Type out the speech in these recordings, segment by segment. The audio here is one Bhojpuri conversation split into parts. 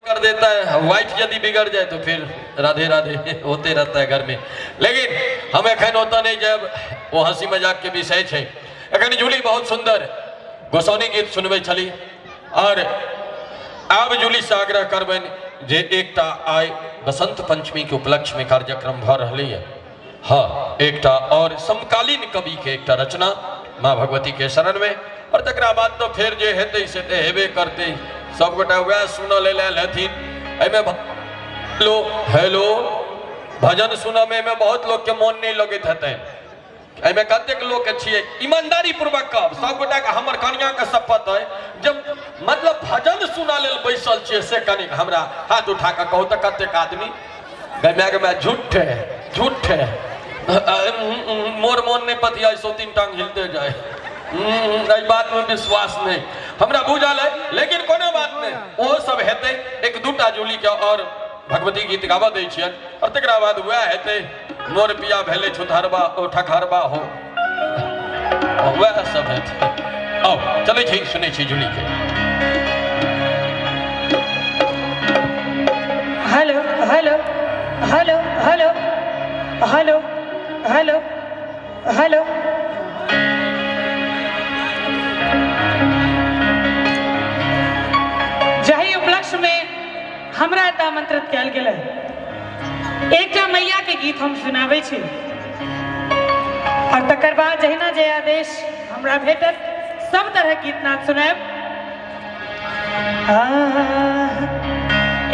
कर देता है। वाइफ यदि बिगड़ जाए तो फिर राधे राधे होते रहता है घर में। लेकिन हम एखन होता नहीं जब वो हंसी मजाक के विषय है। एखन जूली बहुत सुंदर गोसाउनी गीत सुनबे छली और आब जूली से आग्रह करबन जे एकटा आय बसंत पंचमी के उपलक्ष्य में कार्यक्रम भ रही है। हाँ, एकटा और समकालीन कवि के एकटा रचना माँ भगवती के शरण में और तकरा बाद तो फिर जे हेते से ते हेबे करते सब गोटा वह सुन ले हथिन। एमे लो हेलो भजन सुन में बहुत लोग के मन नहीं लगत हेतै। एमे कतेक लोग छिए ईमानदारी पूर्वक कब सब गोटा के हमर कन्या के शपथ है जब मतलब भजन सुना लेल बैसल छिए से कनिक हमरा हाथ उठा के कहू त कतेक आदमी गमे झूठ है मोर मन नहीं पतिया सो तीन टांग हिलते जाए। बात में विश्वास नहीं हमरा बुझल है। लेकिन कोनो बात नहीं वो सब हेते। एक दूटा जूली के और भगवती गीत गावा दै छियन और तकरा बाद वह हेते मोर पिया भेले छुथरबा ओ ठखरबा हो वह सब हेते। आओ चले छी सुने छी जूली के। Hello hello hello hello hello hello hello जाहि उपलक्ष्य में हमरा आमंत्रित कयल गेल एक मैया के गीत हम सुनाबै छी और तकर बाद जहिना जे आदेश हमरा भेटत सब तरह गीत नाद सुनायब।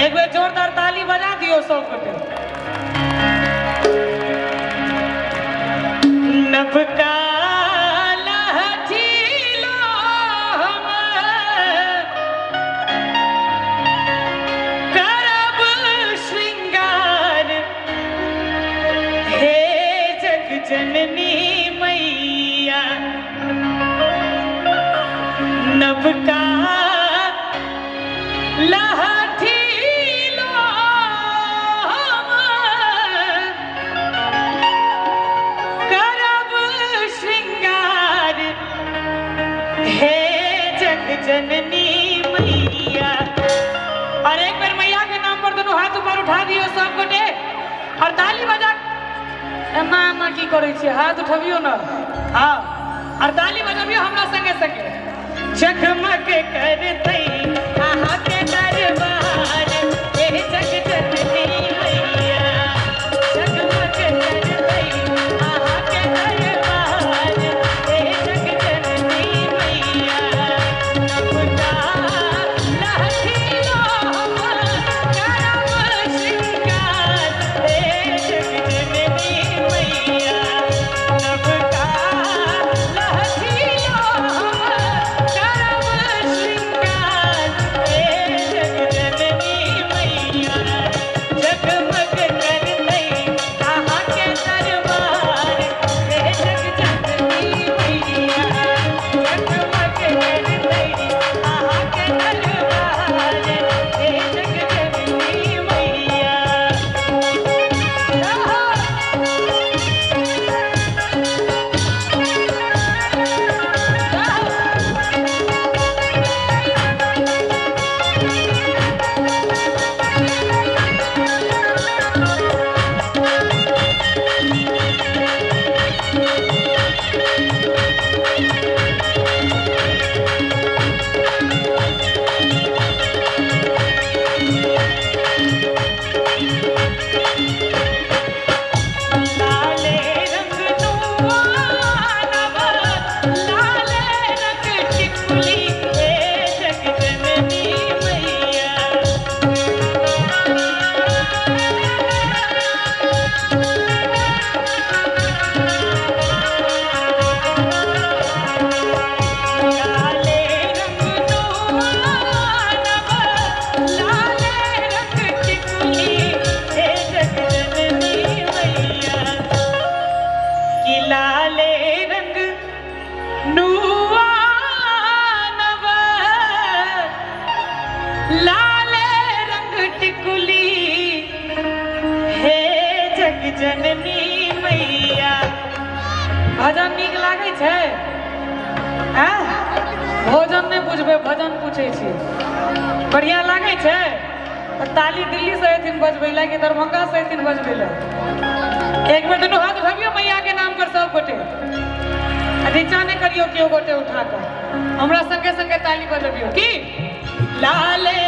एक बेर जोरदार ताली बजा दियो सब गोटे। नभका जननी मैया नभका लहठी लो करब श्रृंगार हे जग जननी मैया। और एक बार मैया के नाम पर दोनों हाथ ऊपर उठा दियो सब गोटे और ताली बजा एना एना की करे छी हाथ उठबियो ना। हाँ और ताली बजाबियो हमरा संगे संगे। जगमग करतै आहा के दरबार ए जग जननी मैया जगमग करतै आहा के दरबार ए जग जननी मैया नभका लहठी लो करब श्रृंगार ए जग जननी जननी मैया भजन नीक लागे छे। भोजन नहीं पूछबे भजन पूछे छी बढ़िया लागे छे। ताली दिल्ली से एथिन बजबैला के दरभंगा से एथिन बजबैला। एक बेर दोनों हाथ उठाबियो मैया के नाम पर सब गोटे, नीचा नहीं करियो केओ गोटे उठा कर हमरा संगे संगे ताली बजबियो की लाले